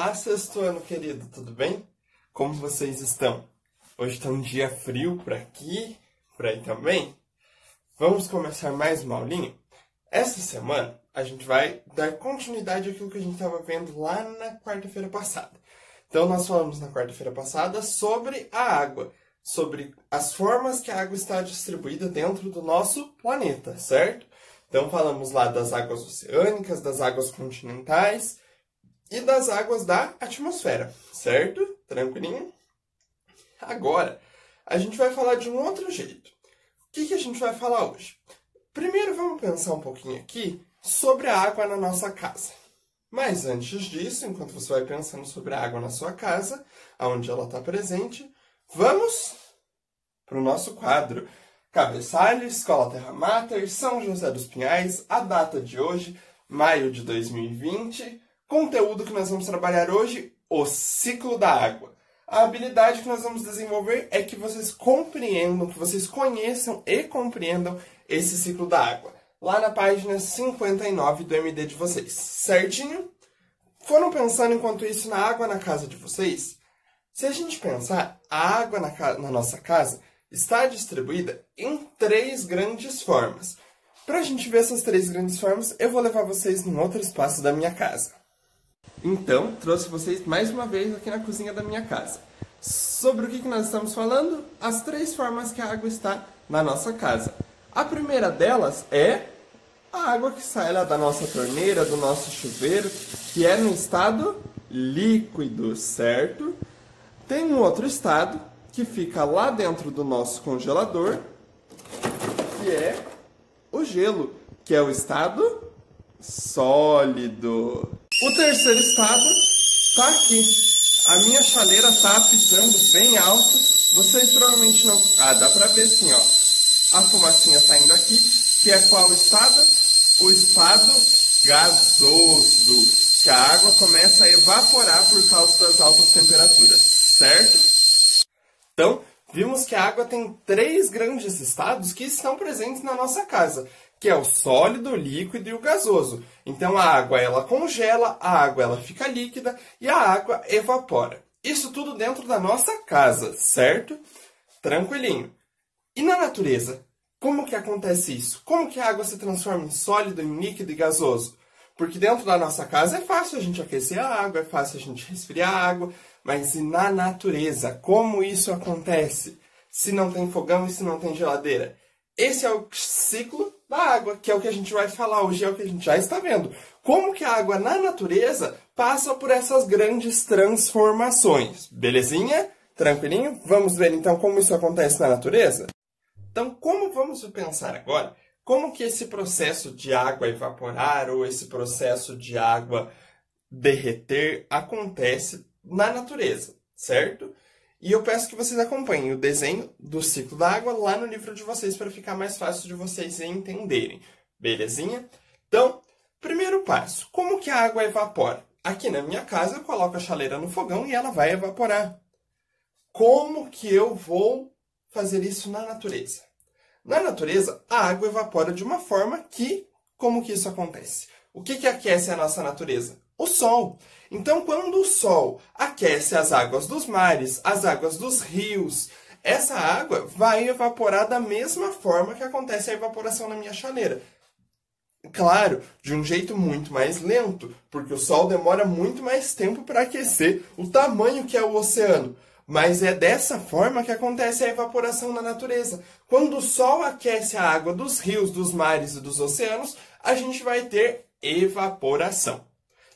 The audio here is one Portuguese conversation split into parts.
Olá, sexto ano querido, tudo bem? Como vocês estão? Hoje está um dia frio por aqui, por aí também. Vamos começar mais uma aulinha? Essa semana a gente vai dar continuidade àquilo que a gente estava vendo lá na quarta-feira passada. Então nós falamos na quarta-feira passada sobre a água, sobre as formas que a água está distribuída dentro do nosso planeta, certo? Então falamos lá das águas oceânicas, das águas continentais e das águas da atmosfera, certo? Tranquilinho? Agora, a gente vai falar de um outro jeito. O que a gente vai falar hoje? Primeiro, vamos pensar um pouquinho aqui sobre a água na nossa casa. Mas antes disso, enquanto você vai pensando sobre a água na sua casa, aonde ela está presente, vamos para o nosso quadro. Cabeçalho, Escola Terra Mater, São José dos Pinhais, a data de hoje, maio de 2020. Conteúdo que nós vamos trabalhar hoje, o ciclo da água. A habilidade que nós vamos desenvolver é que vocês compreendam, que vocês conheçam e compreendam esse ciclo da água. Lá na página 59 do MD de vocês, certinho? Foram pensando enquanto isso na água na casa de vocês? Se a gente pensar, a água na nossa casa está distribuída em 3 grandes formas. Para a gente ver essas 3 grandes formas, eu vou levar vocês num outro espaço da minha casa. Então, trouxe vocês mais uma vez aqui na cozinha da minha casa. Sobre o que nós estamos falando? As 3 formas que a água está na nossa casa. A primeira delas é a água que sai lá da nossa torneira, do nosso chuveiro, que é no estado líquido, certo? Tem um outro estado que fica lá dentro do nosso congelador, que é o gelo, que é o estado sólido. O terceiro estado está aqui. A minha chaleira está apitando bem alto. Vocês provavelmente não... Ah, dá para ver sim, ó. A fumacinha saindo aqui, que é qual estado? O estado gasoso, que a água começa a evaporar por causa das altas temperaturas, certo? Então, vimos que a água tem 3 grandes estados que estão presentes na nossa casa, que é o sólido, o líquido e o gasoso. Então a água ela congela, a água ela fica líquida e a água evapora. Isso tudo dentro da nossa casa, certo? Tranquilinho. E na natureza, como que acontece isso? Como que a água se transforma em sólido, em líquido e gasoso? Porque dentro da nossa casa é fácil a gente aquecer a água, é fácil a gente resfriar a água, mas e na natureza, como isso acontece? Se não tem fogão e se não tem geladeira? Esse é o ciclo da água, que é o que a gente vai falar hoje, é o que a gente já está vendo. Como que a água na natureza passa por essas grandes transformações. Belezinha? Tranquilinho? Vamos ver então como isso acontece na natureza? Então, como vamos pensar agora? Como que esse processo de água evaporar ou esse processo de água derreter acontece na natureza, certo? E eu peço que vocês acompanhem o desenho do ciclo da água lá no livro de vocês para ficar mais fácil de vocês entenderem. Belezinha? Então, primeiro passo. Como que a água evapora? Aqui na minha casa eu coloco a chaleira no fogão e ela vai evaporar. Como que eu vou fazer isso na natureza? Na natureza, a água evapora de uma forma que... Como que isso acontece? O que aquece a nossa natureza? O sol. Então, quando o sol aquece as águas dos mares, as águas dos rios, essa água vai evaporar da mesma forma que acontece a evaporação na minha chaleira. Claro, de um jeito muito mais lento, porque o sol demora muito mais tempo para aquecer o tamanho que é o oceano. Mas é dessa forma que acontece a evaporação na natureza. Quando o sol aquece a água dos rios, dos mares e dos oceanos, a gente vai ter evaporação.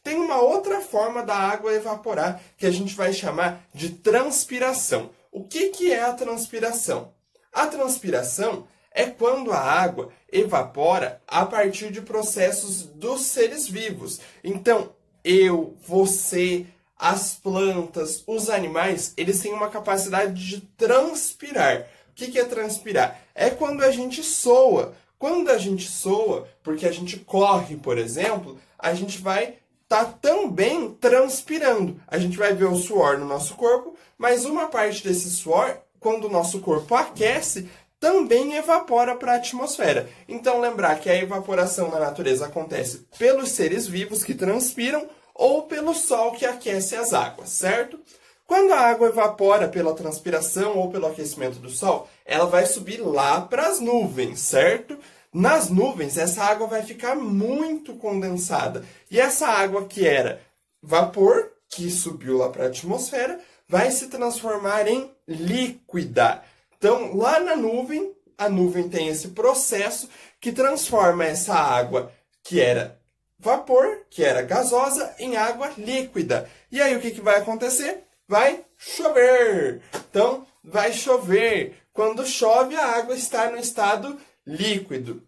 Tem uma outra forma da água evaporar que a gente vai chamar de transpiração. O que é a transpiração? A transpiração é quando a água evapora a partir de processos dos seres vivos. Então, eu, você, as plantas, os animais, eles têm uma capacidade de transpirar. O que é transpirar? É quando a gente soa. Quando a gente soa, porque a gente corre, por exemplo, a gente vai estar também transpirando. A gente vai ver o suor no nosso corpo, mas uma parte desse suor, quando o nosso corpo aquece, também evapora para a atmosfera. Então, lembrar que a evaporação na natureza acontece pelos seres vivos que transpiram ou pelo sol que aquece as águas, certo? Quando a água evapora pela transpiração ou pelo aquecimento do sol, ela vai subir lá para as nuvens, certo? Nas nuvens, essa água vai ficar muito condensada. E essa água que era vapor, que subiu lá para a atmosfera, vai se transformar em líquida. Então, lá na nuvem, a nuvem tem esse processo que transforma essa água que era vapor, que era gasosa, em água líquida. E aí o que vai acontecer? Vai chover. Então, vai chover. Quando chove, a água está no estado líquido.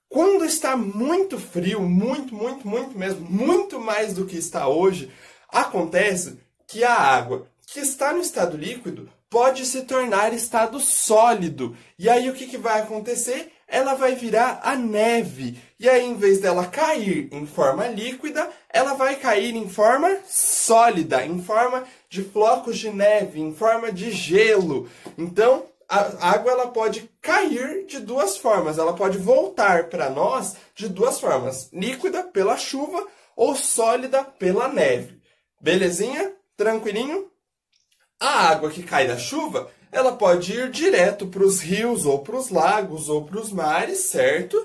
Quando está muito frio, muito mesmo, muito mais do que está hoje, acontece que a água que está no estado líquido pode se tornar estado sólido. E aí o que vai acontecer? Ela vai virar a neve. E aí, em vez dela cair em forma líquida, ela vai cair em forma sólida, em forma de flocos de neve, em forma de gelo. Então, a água ela pode cair de duas formas. Ela pode voltar para nós de duas formas. Líquida pela chuva ou sólida pela neve. Belezinha? Tranquilinho? A água que cai da chuva, ela pode ir direto para os rios, ou para os lagos, ou para os mares, certo?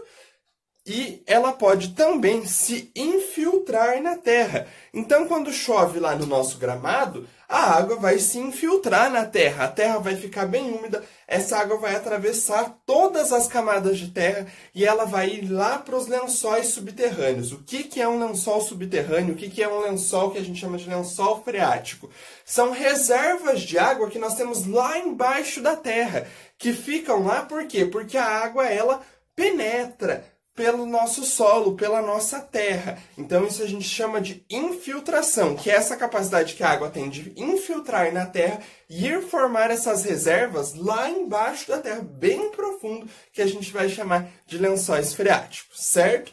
E ela pode também se infiltrar na terra. Então, quando chove lá no nosso gramado, a água vai se infiltrar na terra. A terra vai ficar bem úmida, essa água vai atravessar todas as camadas de terra e ela vai ir lá para os lençóis subterrâneos. O que é um lençol subterrâneo? O que é um lençol que a gente chama de lençol freático? São reservas de água que nós temos lá embaixo da terra, que ficam lá por quê? Porque a água ela penetra pelo nosso solo, pela nossa terra. Então isso a gente chama de infiltração, que é essa capacidade que a água tem de infiltrar na terra e ir formar essas reservas lá embaixo da terra, bem profundo, que a gente vai chamar de lençóis freáticos, certo?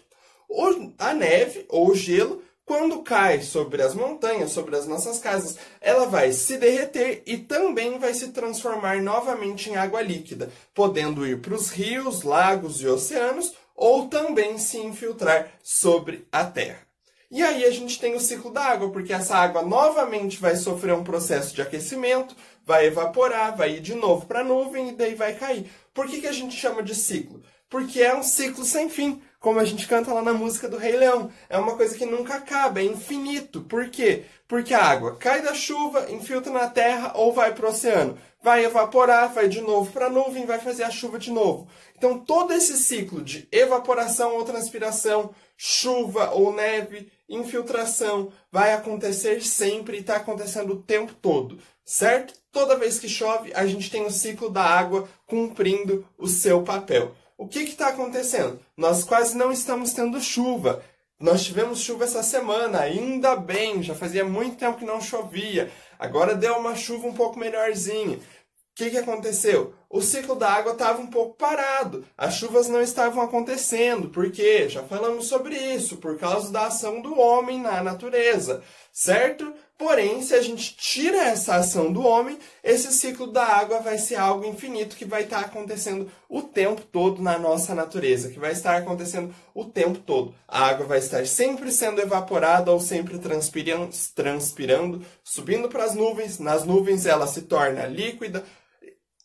A neve ou o gelo, quando cai sobre as montanhas, sobre as nossas casas, ela vai se derreter e também vai se transformar novamente em água líquida, podendo ir para os rios, lagos e oceanos, ou também se infiltrar sobre a terra. E aí a gente tem o ciclo da água, porque essa água novamente vai sofrer um processo de aquecimento, vai evaporar, vai ir de novo para a nuvem e daí vai cair. Por que a gente chama de ciclo? Porque é um ciclo sem fim, como a gente canta lá na música do Rei Leão. É uma coisa que nunca acaba, é infinito. Por quê? Porque a água cai da chuva, infiltra na terra ou vai para o oceano. Vai evaporar, vai de novo para a nuvem, vai fazer a chuva de novo. Então, todo esse ciclo de evaporação ou transpiração, chuva ou neve, infiltração, vai acontecer sempre e está acontecendo o tempo todo, certo? Toda vez que chove, a gente tem o ciclo da água cumprindo o seu papel. O que está acontecendo? Nós quase não estamos tendo chuva. Nós tivemos chuva essa semana, ainda bem, já fazia muito tempo que não chovia. Agora deu uma chuva um pouco melhorzinha. O que aconteceu? O ciclo da água estava um pouco parado. As chuvas não estavam acontecendo. Por quê? Já falamos sobre isso, por causa da ação do homem na natureza, certo? Porém, se a gente tira essa ação do homem, esse ciclo da água vai ser algo infinito que vai estar acontecendo o tempo todo na nossa natureza, que vai estar acontecendo o tempo todo. A água vai estar sempre sendo evaporada ou sempre transpirando, subindo para as nuvens. Nas nuvens ela se torna líquida,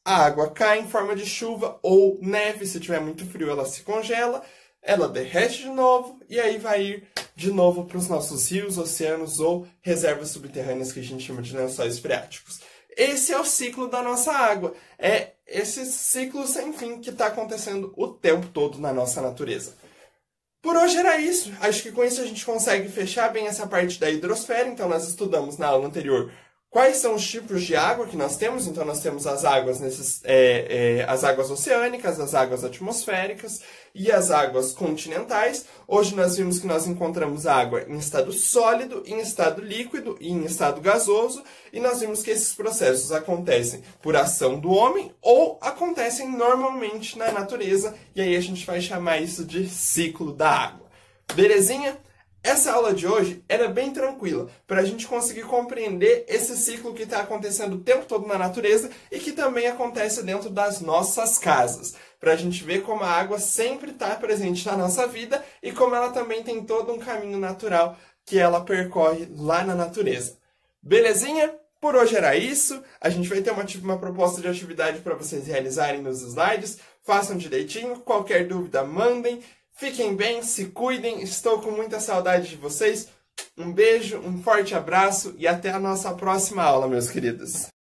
a água cai em forma de chuva ou neve, se tiver muito frio ela se congela, ela derrete de novo e aí vai ir de novo para os nossos rios, oceanos ou reservas subterrâneas que a gente chama de lençóis freáticos. Esse é o ciclo da nossa água. É esse ciclo sem fim que está acontecendo o tempo todo na nossa natureza. Por hoje era isso. Acho que com isso a gente consegue fechar bem essa parte da hidrosfera. Então nós estudamos na aula anterior quais são os tipos de água que nós temos. Então nós temos as águas, as águas oceânicas, as águas atmosféricas e as águas continentais. Hoje nós vimos que nós encontramos água em estado sólido, em estado líquido e em estado gasoso. E nós vimos que esses processos acontecem por ação do homem ou acontecem normalmente na natureza. E aí a gente vai chamar isso de ciclo da água. Belezinha? Essa aula de hoje era bem tranquila, para a gente conseguir compreender esse ciclo que está acontecendo o tempo todo na natureza e que também acontece dentro das nossas casas. Para a gente ver como a água sempre está presente na nossa vida e como ela também tem todo um caminho natural que ela percorre lá na natureza. Belezinha? Por hoje era isso. A gente vai ter uma proposta de atividade para vocês realizarem nos slides. Façam direitinho. Qualquer dúvida, mandem. Fiquem bem, se cuidem. Estou com muita saudade de vocês. Um beijo, um forte abraço e até a nossa próxima aula, meus queridos.